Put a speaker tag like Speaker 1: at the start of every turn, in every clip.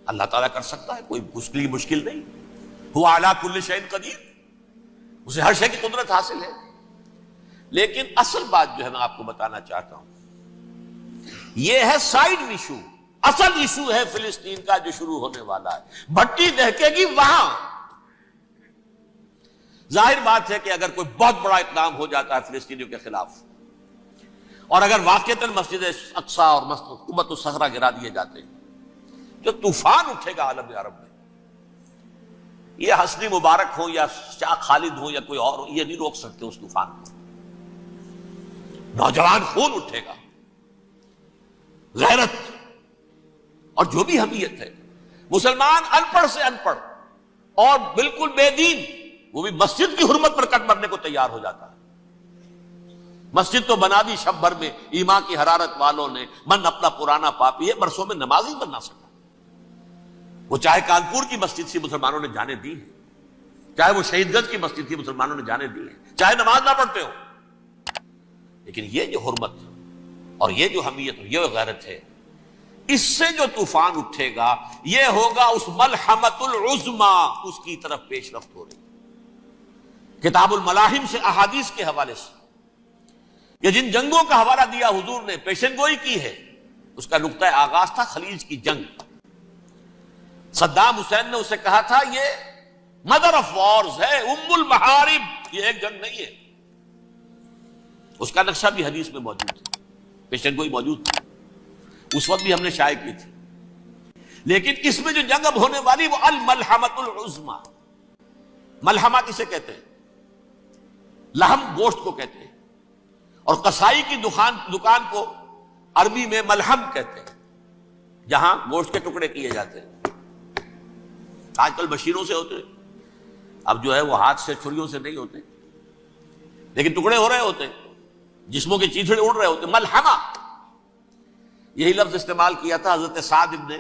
Speaker 1: اللہ تعالیٰ کر سکتا ہے، کوئی مشکل نہیں. ہوا علی کل شیء قدیر، اسے ہر شے کی قدرت حاصل ہے. لیکن اصل بات جو ہے میں آپ کو بتانا چاہتا ہوں، یہ ہے سائیڈ ایشو. اصل ایشو ہے فلسطین کا جو شروع ہونے والا ہے. بھٹی دہکے گی وہاں. ظاہر بات ہے کہ اگر کوئی بہت بڑا اقدام ہو جاتا ہے فلسطینیوں کے خلاف، اور اگر واقعتاً مسجد اقصی اور قبۃ الصخرہ گرا دیے جاتے ہیں، جو طوفان اٹھے گا عالم عرب میں، یہ حسنی مبارک ہو یا شاہ خالد ہو یا کوئی اور ہو، یہ نہیں روک سکتے اس طوفان کو. نوجوان خون اٹھے گا، غیرت اور جو بھی حمیت ہے. مسلمان ان پڑھ سے ان پڑھ اور بالکل بے دین، وہ بھی مسجد کی حرمت پر کٹ مرنے کو تیار ہو جاتا ہے. مسجد تو بنا دی شب بھر میں، ایمان کی حرارت والوں نے، من اپنا پرانا پاپی ہے، برسوں میں نماز ہی بن نہ سکا. وہ چاہے کانپور کی مسجد سے مسلمانوں نے جانے دی ہیں، چاہے وہ شہید گنج کی مسجد کی مسلمانوں نے جانے دی ہیں، چاہے نماز نہ پڑھتے ہو. لیکن یہ جو حرمت اور یہ جو حمیت اور یہ غیرت ہے، اس سے جو طوفان اٹھے گا یہ ہوگا اس ملحمۃ العظما، اس کی طرف پیش رفت ہو رہی. کتاب الملاحم سے احادیث کے حوالے سے کہ جن جنگوں کا حوالہ دیا حضور نے، پیشن گوئی کی ہے، اس کا نقطہ آغاز تھا خلیج کی جنگ. صدام حسین نے اسے کہا تھا یہ مدر آف وارز ہے، ام المحارب، یہ ایک جنگ نہیں ہے. اس کا نقشہ بھی حدیث میں موجود ہے، پیشن گوئی موجود تھی، اس وقت بھی ہم نے شائع کی تھی. لیکن اس میں جو جنگ اب ہونے والی وہ الملحمۃ العظما. ملحمہ کسے کہتے ہیں؟ لحم گوشت کو کہتے ہیں، اور قصائی کی دکان کو عربی میں ملحم کہتے ہیں، جہاں گوشت کے ٹکڑے کیے جاتے ہیں. آج کل مشینوں سے ہوتے ہیں، اب جو ہے وہ ہاتھ سے چھریوں سے نہیں ہوتے، لیکن ٹکڑے ہو رہے ہوتے ہیں، جسموں کے چیتھڑے اڑ رہے ہوتے ہیں. ملحمہ، یہی لفظ استعمال کیا تھا حضرت سعد ابن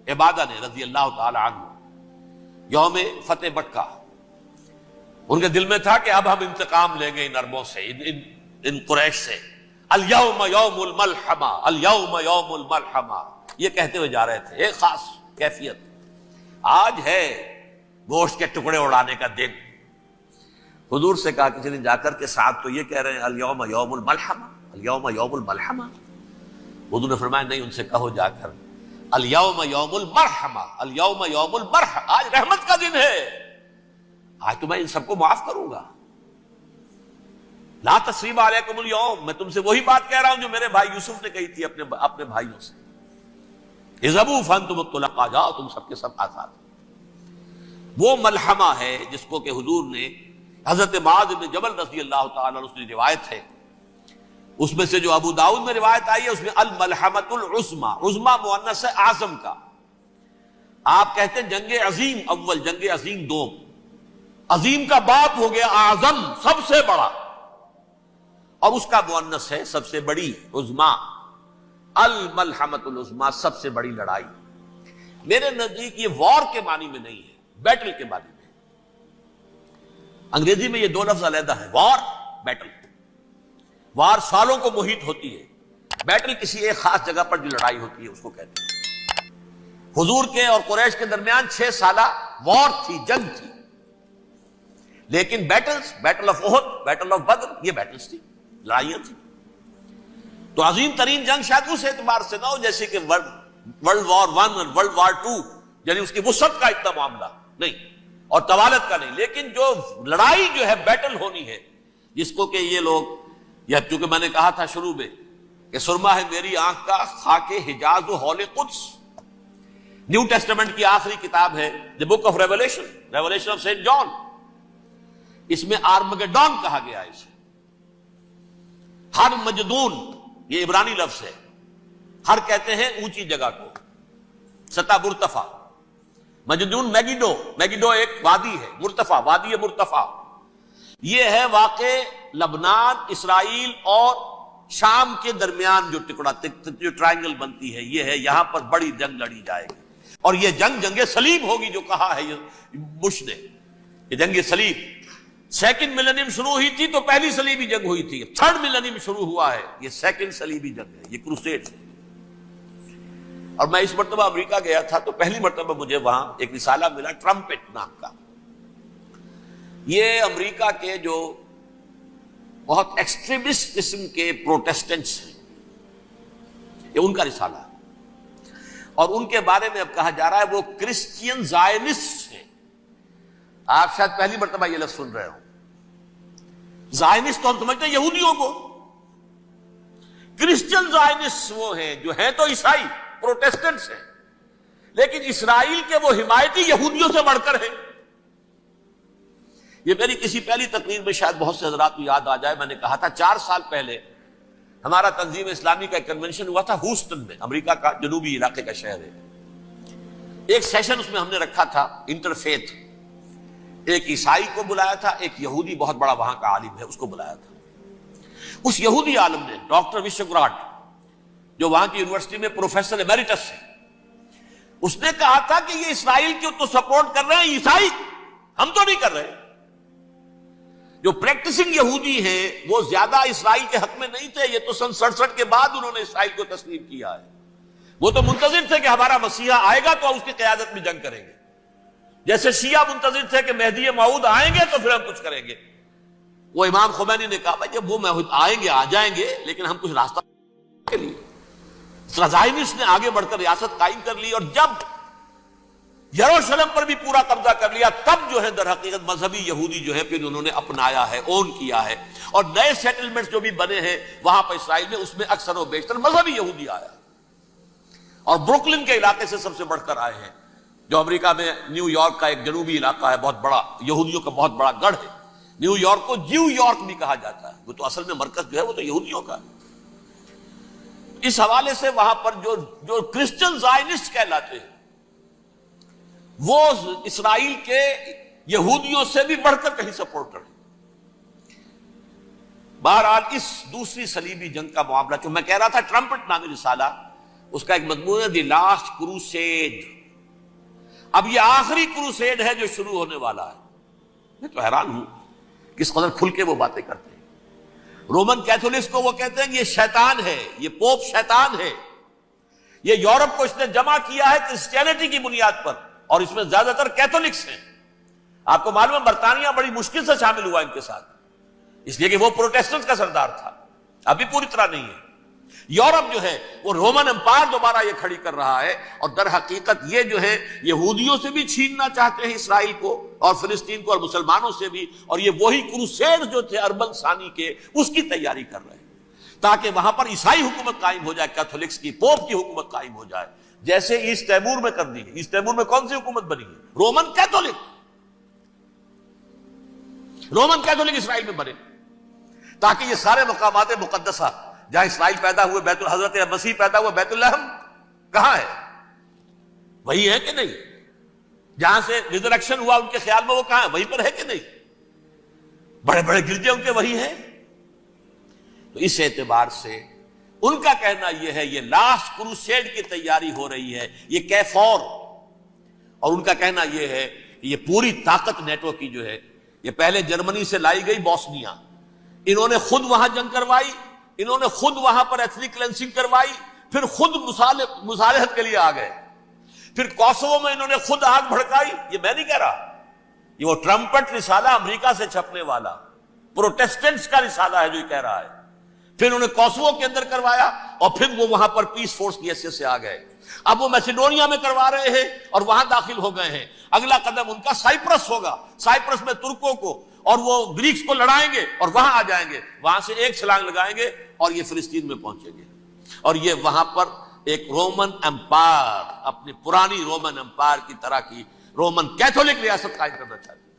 Speaker 1: عبادہ نے رضی اللہ تعالی عنہ یوم فتح مکہ. ان کے دل میں تھا کہ اب ہم انتقام لیں گے ان عربوں سے، ان قریش سے. الیوم یوم الملحمہ، الیوم یوم الملحمہ، یہ کہتے ہوئے جا رہے تھے. ایک خاص کیفیت، آج ہے گوشت کے ٹکڑے اڑانے کا دن. حضور سے کہا کسی نے جا کر کے ساتھ تو یہ کہہ رہے ہیں الیوم یوم الملحمہ، الیوم یوم الملحمہ. حضور نے فرمایا نہیں، ان سے کہو جا کر الیوم یوم المرحمہ، الیوم یوم المرحمہ، آج رحمت کا دن ہے، آج تو میں ان سب کو معاف کروں گا. لا تثریب علیکم اليوم، میں تم سے وہی بات کہہ رہا ہوں جو میرے بھائی یوسف نے کہی تھی اپنے بھائیوں سے. اذهبوا فانتم الطلقاء، جاؤ تم سب کے سب آزاد. وہ ملحمہ ہے جس کو کہ حضور نے حضرت معاذ بن جبل رضی اللہ تعالیٰ عنہ کی روایت ہے، اس میں سے جو ابو داؤد میں روایت آئی ہے اس میں الملحمۃ العظما، عظما مؤنث ہے اعظم کا. آپ کہتے ہیں جنگ عظیم اول، جنگ عظیم دوم. عظیم کا باپ ہو گیا اعظم، سب سے بڑا، اور اس کا مؤنث ہے سب سے بڑی، عظما. الملحمۃ العظما، سب سے بڑی لڑائی. میرے نزدیک یہ وار کے معنی میں نہیں ہے، بیٹل کے معنی میں. انگریزی میں یہ دو لفظ علیحدہ ہیں، وار، بیٹل. وار سالوں کو محیط ہوتی ہے، بیٹل کسی ایک خاص جگہ پر جو لڑائی ہوتی ہے اس کو کہتے ہیں. حضور کے اور قریش کے درمیان 6 سالہ وار تھی، جنگ تھی. لیکن battles, battle of Uhud, battle of Badr, یہ بیٹلز تھی، لڑائیاں تھی. تو عظیم ترین جنگ شاید اس اعتبار سے نہ ہو جیسے کہ ورلڈ وار 1 اور ورلڈ وار 2، یعنی اس کی وسعت کا اتنا معاملہ نہیں اور طوالت کا نہیں. لیکن جو لڑائی جو ہے بیٹل ہونی ہے، جس کو کہ یہ لوگ، یا چونکہ میں نے کہا تھا شروع میں کہ سرما ہے میری آنکھ کا خاک حجاز و ہول قدس. نیو ٹیسٹمنٹ کی آخری کتاب ہے the book of Revelation, Revelation of Saint John. اس میں آرمگڈون کہا گیا ہے اسے. ہر مجدون، یہ عبرانی لفظ ہے. ہر کہتے ہیں اونچی جگہ کو، سطح مرتفع. مجدون میگیڈو، میگیڈو ایک وادی ہے، مرتفع، وادی مرتفع. یہ ہے واقع لبنان، اسرائیل اور شام کے درمیان جو ٹکڑا، جو ٹرائنگل بنتی ہے، یہ ہے. یہاں پر بڑی جنگ لڑی جائے گی، اور یہ جنگ صلیب ہوگی جو کہا ہے بش نے. یہ جنگ صلیب 2nd ملینیم شروع ہوئی تھی تو پہلی صلیبی جنگ ہوئی تھی. 3rd ملینیم شروع ہوا ہے، یہ 2nd صلیبی جنگ ہے، یہ کروسیڈ ہے. اور میں اس مرتبہ امریکہ گیا تھا تو پہلی مرتبہ مجھے وہاں ایک رسالہ ملا ٹرمپٹ نام کا. یہ امریکہ کے جو بہت ایکسٹریمسٹ قسم کے پروٹیسٹنٹس ہیں، یہ ان کا رسالہ ہے، اور ان کے بارے میں اب کہا جا رہا ہے وہ کرسچین زائنسٹ ہیں. آپ شاید پہلی مرتبہ یہ لفظ سن رہے ہو. زائنسٹ تو ہم سمجھتے ہیں یہودیوں کو، کرسچین زائنسٹ وہ ہیں جو ہیں تو عیسائی پروٹیسٹنٹس ہیں، لیکن اسرائیل کے وہ حمایتی یہودیوں سے بڑھ کر ہیں. یہ میری کسی پہلی تقریر میں شاید بہت سے حضرات کو یاد آ جائے، میں نے کہا تھا 4 سال پہلے ہمارا تنظیم اسلامی کا ایک کنونشن ہوا تھا ہیوسٹن میں، امریکہ کا جنوبی علاقے کا شہر ہے. ایک سیشن اس میں ہم نے رکھا تھا انٹرفیتھ، ایک عیسائی کو بلایا تھا، ایک یہودی بہت بڑا وہاں کا عالم ہے اس کو بلایا تھا. اس یہودی عالم نے ڈاکٹر وشوگراڈ، جو وہاں کی یونیورسٹی میں پروفیسر ایمیریٹس ہے، اس نے کہا تھا کہ یہ اسرائیل کو تو سپورٹ کر رہے ہیں عیسائی، ہم تو نہیں کر رہے. جو پریکٹسنگ یہودی ہیں وہ زیادہ اسرائیل کے حق میں نہیں تھے، یہ تو سن 67 کے بعد انہوں نے اسرائیل کو تسلیم کیا ہے. وہ تو منتظر تھے کہ ہمارا مسیحا آئے گا تو اس کی قیادت میں جنگ کریں گے، جیسے شیعہ منتظر تھے کہ مہدی موعود آئیں گے تو پھر ہم کچھ کریں گے. وہ امام خمینی نے کہا بھائی جب وہ آئیں گے آ جائیں گے، لیکن ہم کچھ راستہ کے لیے. زائنسٹ نے آگے بڑھ کر ریاست قائم کر لی، اور جب یروشلم پر بھی پورا قبضہ کر لیا تب جو ہے در حقیقت مذہبی یہودی جو ہے پھر انہوں نے اپنایا ہے، اون کیا ہے، اور نئے سیٹلمنٹس جو بھی بنے ہیں وہاں پر اسرائیل میں اس میں اکثر و بیشتر مذہبی یہودی آیا، اور بروکلن کے علاقے سے سب سے بڑھ کر آئے ہیں، جو امریکہ میں نیو یارک کا ایک جنوبی علاقہ ہے، بہت بڑا یہودیوں کا بہت بڑا گڑھ ہے. نیو یارک کو جیو یارک بھی کہا جاتا ہے، وہ تو اصل میں مرکز جو ہے وہ تو یہودیوں کا ہے. اس حوالے سے وہاں پر جو کرسچن زائنسٹ کہلاتے ہیں وہ اسرائیل کے یہودیوں سے بھی بڑھ کر کہیں سپورٹ کرتے. بہرحال اس دوسری صلیبی جنگ کا معاملہ جو میں کہہ رہا تھا ٹرمپٹ نامی رسالہ، اس کا ایک مضمون ہے دی لاسٹ کروسیڈ. اب یہ آخری کروسیڈ ہے جو شروع ہونے والا ہے. میں تو حیران ہوں کس قدر کھل کے وہ باتیں کرتے ہیں. رومن کیتھولکس کو وہ کہتے ہیں کہ یہ شیطان ہے، یہ پوپ شیطان ہے، یہ یورپ کو اس نے جمع کیا ہے کرسچینٹی کی بنیاد پر، اور اس میں زیادہ تر کیتھولکس ہیں. آپ کو معلوم ہے برطانیہ بڑی مشکل سے شامل ہوا ان کے ساتھ، اس لیے کہ وہ پروٹیسٹنٹ کا سردار تھا، ابھی پوری طرح نہیں ہے. یورپ جو ہے وہ رومن امپائر دوبارہ یہ کھڑی کر رہا ہے، اور در حقیقت یہ جو ہے یہودیوں سے بھی چھیننا چاہتے ہیں اسرائیل کو اور فلسطین کو، اور مسلمانوں سے بھی، اور یہ وہی کروسیڈ جو تھے اربن ثانی کے اس کی تیاری کر رہے ہیں تاکہ وہاں پر عیسائی حکومت قائم ہو جائے، کیتھولکس کی پوپ کی حکومت قائم ہو جائے، جیسے ایسٹ تیمور میں کر دی. ایسٹ تیمور میں کون سی حکومت بنی ہے؟ Roman Catholic. رومن کیتھولک اسرائیل میں بنے تاکہ یہ سارے مقامات مقدسہ جہاں اسرائیل پیدا ہوئے، بیت حضرت مسیح پیدا ہوئے بیت الحم کہاں ہے؟ وہی ہے کہ نہیں؟ جہاں سے ریزریکشن ہوا ان کے خیال میں وہ کہاں ہے؟ وہیں پر ہے کہ نہیں؟ بڑے بڑے گرجے ان کے وہی ہیں. تو اس اعتبار سے ان کا کہنا یہ ہے یہ لاسٹ کروسیڈ کی تیاری ہو رہی ہے، یہ کیفور. اور ان کا کہنا یہ ہے کہ یہ پوری طاقت نیٹو کی جو ہے، یہ پہلے جرمنی سے لائی گئی بوسنیا، انہوں نے خود وہاں جنگ کروائی، انہوں نے خود وہاں پر ایتھنک کلینسنگ کروائی، پھر خود مصالحت کے لیے آ گئے، پھر کوسوو میں انہوں نے خود آگ بھڑکائی. یہ میں نہیں کہہ رہا، یہ وہ ٹرمپٹ رسالہ امریکہ سے چھپنے والا پروٹیسٹنٹس کا رسالہ ہے جو یہ کہہ رہا ہے. پھر انہوں نے کوسوو کے اندر کروایا، اور پھر وہ وہاں پر پیس فورس کی حیثیت سے آ گئے. اب وہ میسیڈونیا میں کروا رہے ہیں اور وہاں داخل ہو گئے ہیں. اگلا قدم ان کا سائپرس ہوگا، سائپرس میں ترکوں کو اور وہ گریکس کو لڑائیں گے اور وہاں آ جائیں گے، وہاں سے ایک چھلانگ لگائیں گے اور یہ فلسطین میں پہنچیں گے، اور یہ وہاں پر ایک رومن امپائر، اپنی پرانی رومن امپائر کی طرح کی رومن کیتھولک ریاست قائم کرنا چاہتے ہیں.